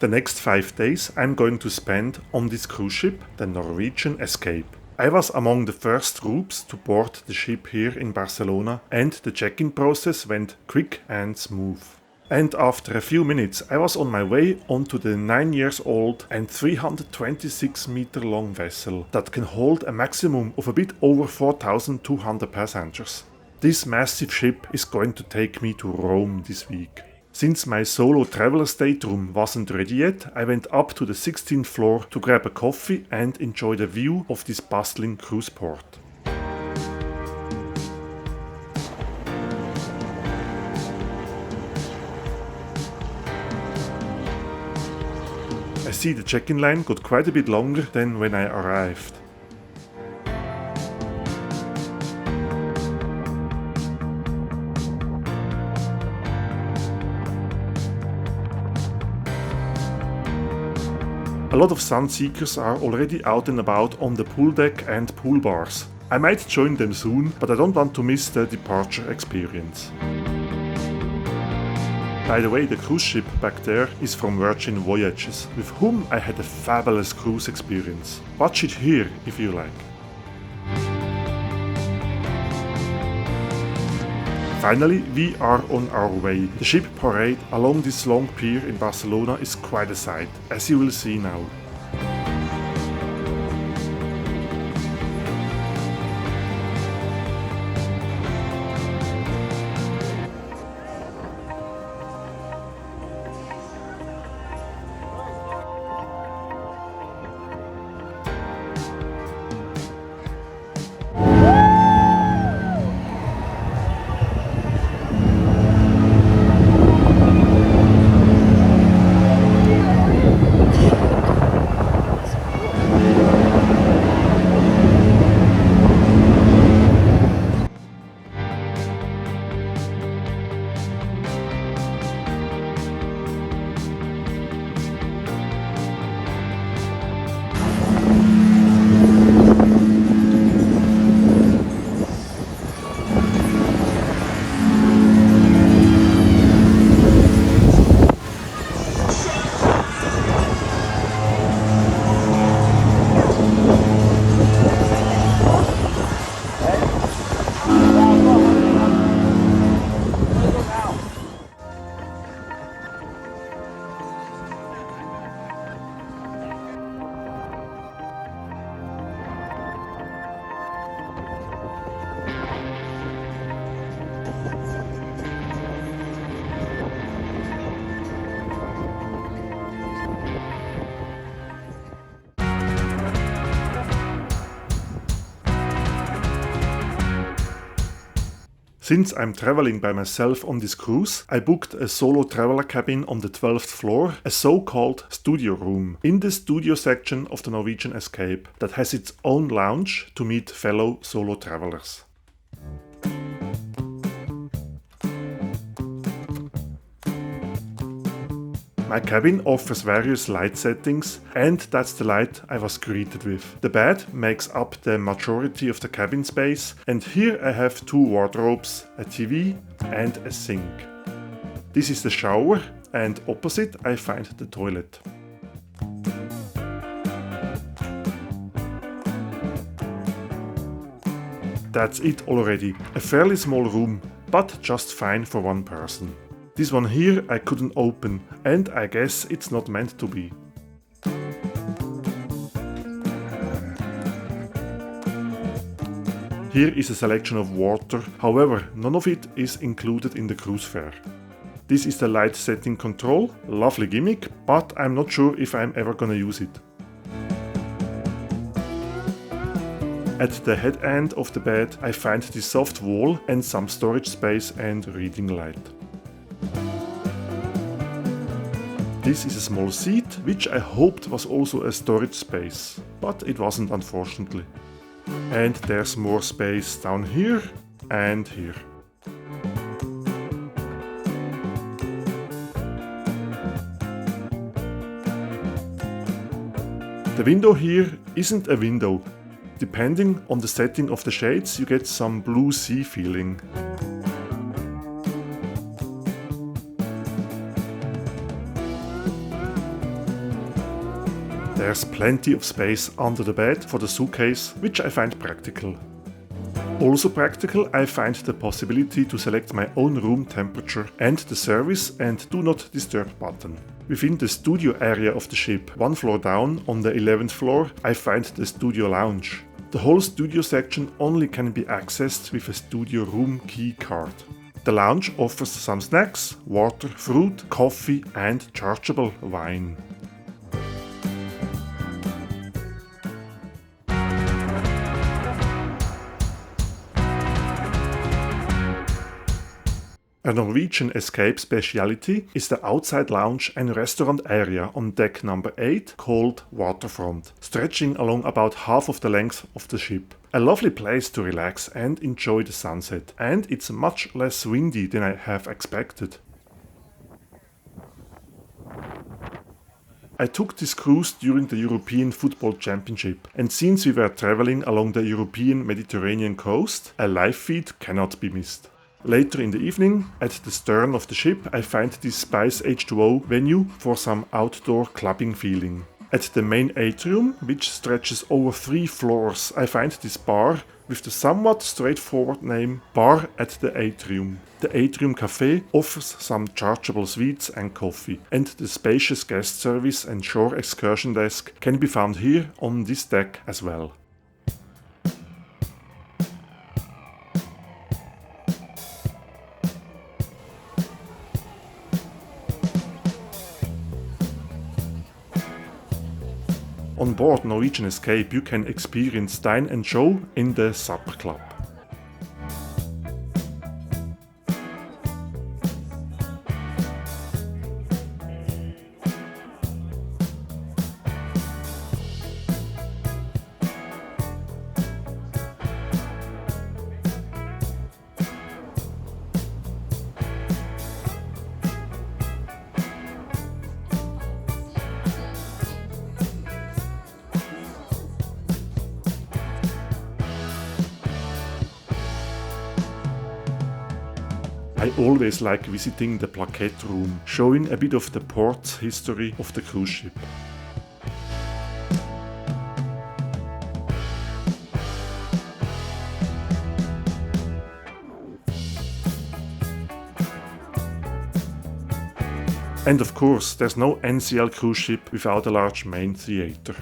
The next 5 days I'm going to spend on this cruise ship, the Norwegian ESCAPE. I was among the first groups to board the ship here in Barcelona, and the check-in process went quick and smooth. And after a few minutes I was on my way onto the 9 years old and 326 meter long vessel that can hold a maximum of a bit over 4,200 passengers. This massive ship is going to take me to Rome this week. Since my solo traveler stateroom wasn't ready yet, I went up to the 16th floor to grab a coffee and enjoy the view of this bustling cruise port. I see the check-in line got quite a bit longer than when I arrived. A lot of sun seekers are already out and about on the pool deck and pool bars. I might join them soon, but I don't want to miss the departure experience. By the way, the cruise ship back there is from Virgin Voyages, with whom I had a fabulous cruise experience. Watch it here if you like. Finally, we are on our way. The ship parade along this long pier in Barcelona is quite a sight, as you will see now. Since I'm traveling by myself on this cruise, I booked a solo traveler cabin on the 12th floor, a so-called studio room, in the studio section of the Norwegian ESCAPE that has its own lounge to meet fellow solo travelers. My cabin offers various light settings, and that's the light I was greeted with. The bed makes up the majority of the cabin space, and here I have 2 wardrobes, a TV and a sink. This is the shower, and opposite I find the toilet. That's it already. A fairly small room, but just fine for one person. This one here I couldn't open, and I guess it's not meant to be. Here is a selection of water, however, none of it is included in the cruise fare. This is the light setting control, lovely gimmick, but I'm not sure if I'm ever gonna use it. At the head end of the bed I find this soft wall and some storage space and reading light. This is a small seat, which I hoped was also a storage space, but it wasn't unfortunately. And there's more space down here and here. The window here isn't a window. Depending on the setting of the shades, you get some blue sea feeling. There's plenty of space under the bed for the suitcase, which I find practical. Also practical, I find the possibility to select my own room temperature and the service and do not disturb button. Within the studio area of the ship, one floor down on the 11th floor, I find the studio lounge. The whole studio section only can be accessed with a studio room key card. The lounge offers some snacks, water, fruit, coffee and chargeable wine. A Norwegian ESCAPE speciality is the outside lounge and restaurant area on deck number 8 called Waterfront, stretching along about half of the length of the ship. A lovely place to relax and enjoy the sunset, and it's much less windy than I have expected. I took this cruise during the European Football Championship, and since we were traveling along the European Mediterranean coast, a live feed cannot be missed. Later in the evening, at the stern of the ship, I find this Spice H2O venue for some outdoor clubbing feeling. At the main atrium, which stretches over 3 floors, I find this bar with the somewhat straightforward name Bar at the Atrium. The Atrium Café offers some chargeable sweets and coffee, and the spacious guest service and shore excursion desk can be found here on this deck as well. On board Norwegian ESCAPE you can experience dine and show in the Supper Club. I always like visiting the plaquette room, showing a bit of the port's history of the cruise ship. And of course, there's no NCL cruise ship without a large main theatre.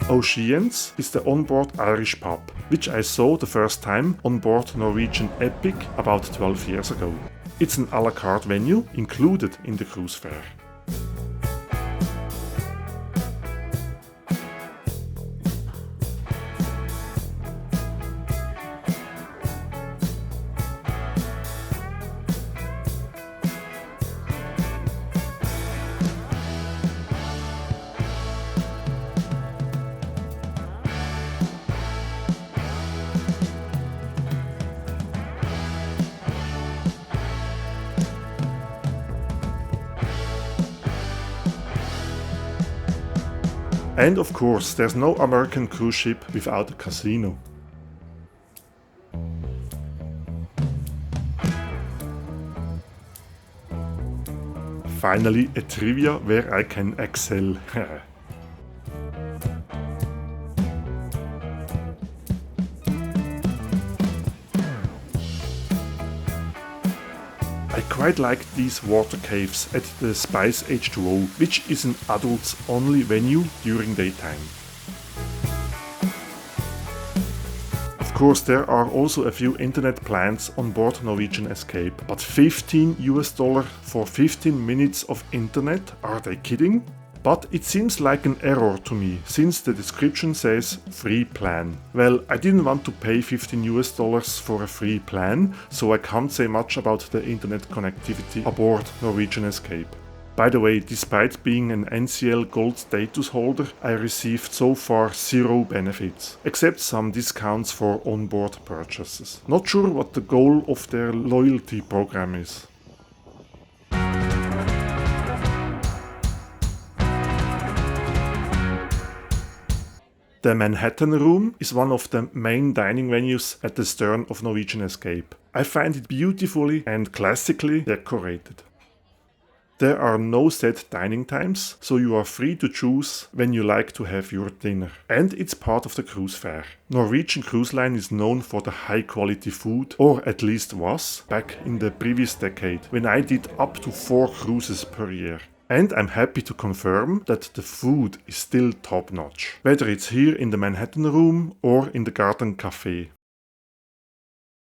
Oceans is the onboard Irish pub, which I saw the first time on board Norwegian Epic about 12 years ago. It's an à la carte venue included in the cruise fare. And of course, there's no American cruise ship without a casino. Finally, a trivia where I can excel. I quite like these water caves at the Spice H2O, which is an adults only venue during daytime. Of course, there are also a few internet plans on board Norwegian ESCAPE, but $15 for 15 minutes of internet? Are they kidding? But it seems like an error to me, since the description says free plan. Well, I didn't want to pay $15 for a free plan, so I can't say much about the internet connectivity aboard Norwegian ESCAPE. By the way, despite being an NCL Gold status holder, I received so far 0 benefits, except some discounts for onboard purchases. Not sure what the goal of their loyalty program is. The Manhattan Room is one of the main dining venues at the stern of Norwegian ESCAPE. I find it beautifully and classically decorated. There are no set dining times, so you are free to choose when you like to have your dinner. And it's part of the cruise fare. Norwegian Cruise Line is known for the high quality food, or at least was, back in the previous decade, when I did up to 4 cruises per year. And I'm happy to confirm that the food is still top notch, whether it's here in the Manhattan Room or in the Garden Café.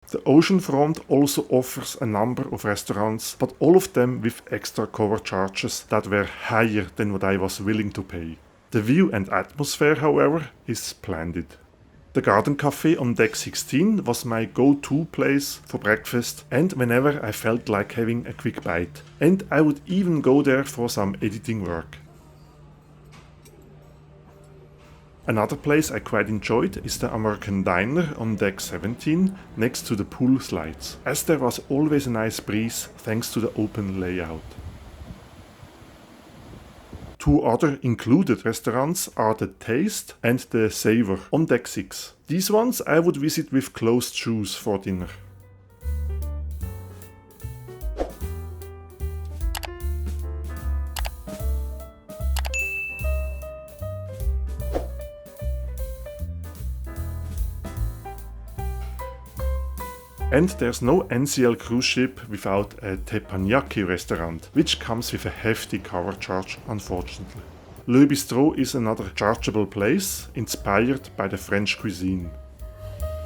The oceanfront also offers a number of restaurants, but all of them with extra cover charges that were higher than what I was willing to pay. The view and atmosphere, however, is splendid. The Garden Café on deck 16 was my go-to place for breakfast and whenever I felt like having a quick bite. And I would even go there for some editing work. Another place I quite enjoyed is the American Diner on deck 17 next to the pool slides, as there was always a nice breeze thanks to the open layout. 2 other included restaurants are the Taste and the Savor on deck 6. These ones I would visit with closed shoes for dinner. And there's no NCL cruise ship without a teppanyaki restaurant, which comes with a hefty cover charge, unfortunately. Le Bistrot is another chargeable place, inspired by the French cuisine.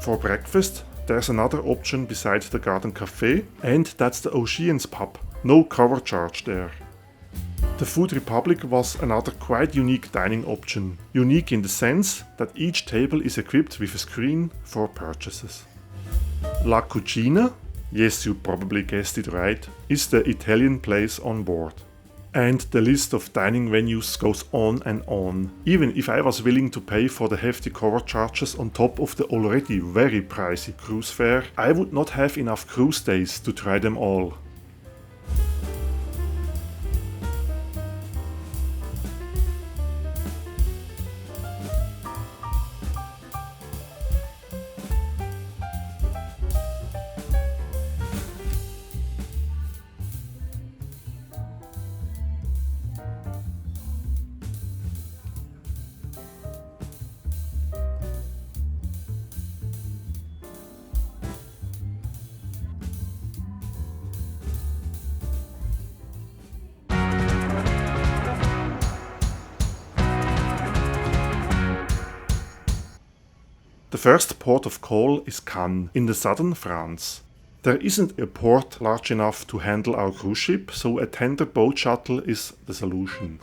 For breakfast, there's another option beside the Garden Café, and that's the Oceans pub. No cover charge there. The Food Republic was another quite unique dining option. Unique in the sense that each table is equipped with a screen for purchases. La Cucina, yes, you probably guessed it right, is the Italian place on board. And the list of dining venues goes on and on. Even if I was willing to pay for the hefty cover charges on top of the already very pricey cruise fare, I would not have enough cruise days to try them all. The first port of call is Cannes, in the southern France. There isn't a port large enough to handle our cruise ship, so a tender boat shuttle is the solution.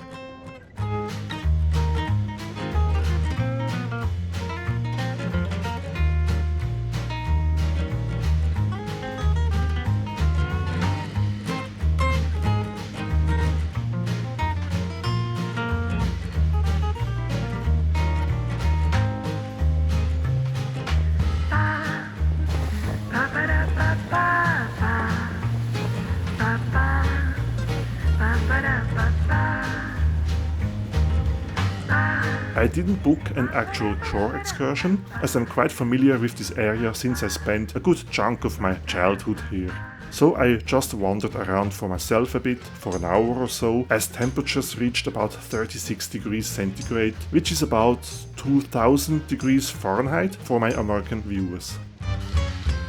I didn't book an actual shore excursion, as I'm quite familiar with this area since I spent a good chunk of my childhood here. So I just wandered around for myself a bit for an hour or so, as temperatures reached about 36 degrees centigrade, which is about 2000 degrees Fahrenheit for my American viewers.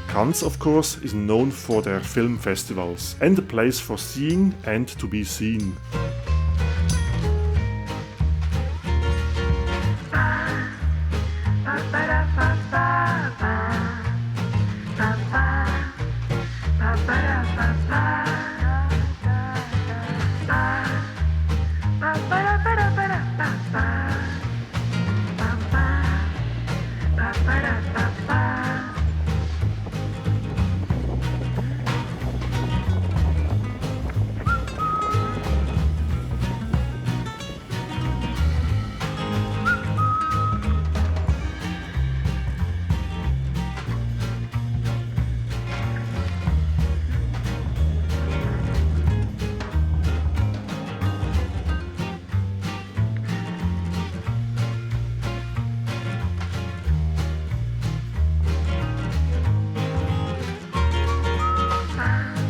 Cannes, of course, is known for their film festivals and a place for seeing and to be seen.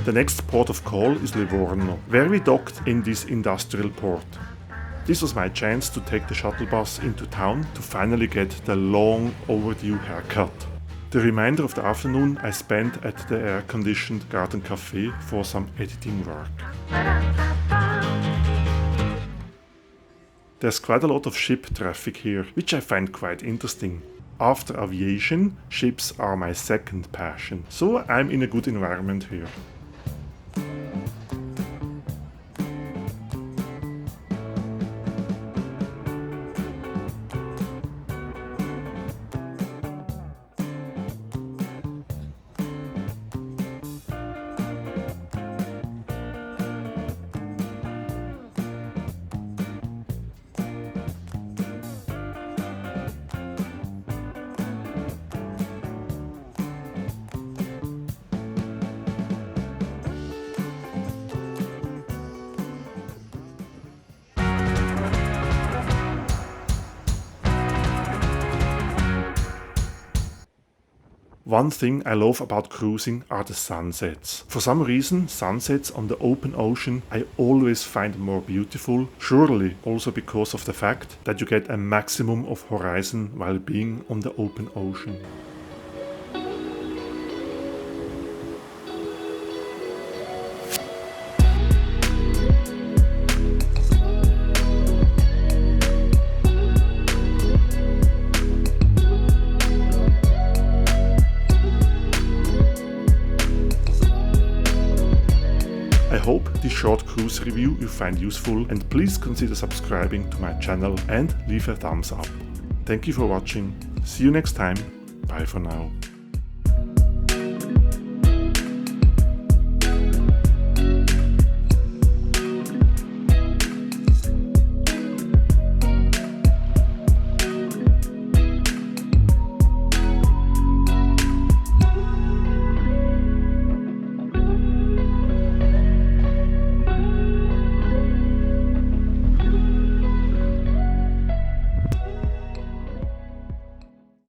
The next port of call is Livorno, where we docked in this industrial port. This was my chance to take the shuttle bus into town to finally get the long overdue haircut. The remainder of the afternoon I spent at the air-conditioned garden cafe for some editing work. There's quite a lot of ship traffic here, which I find quite interesting. After aviation, ships are my second passion, so I'm in a good environment here. One thing I love about cruising are the sunsets. For some reason, sunsets on the open ocean I always find more beautiful, surely also because of the fact that you get a maximum of horizon while being on the open ocean. I hope this short cruise review you find useful, and please consider subscribing to my channel and leave a thumbs up. Thank you for watching. See you next time. Bye for now.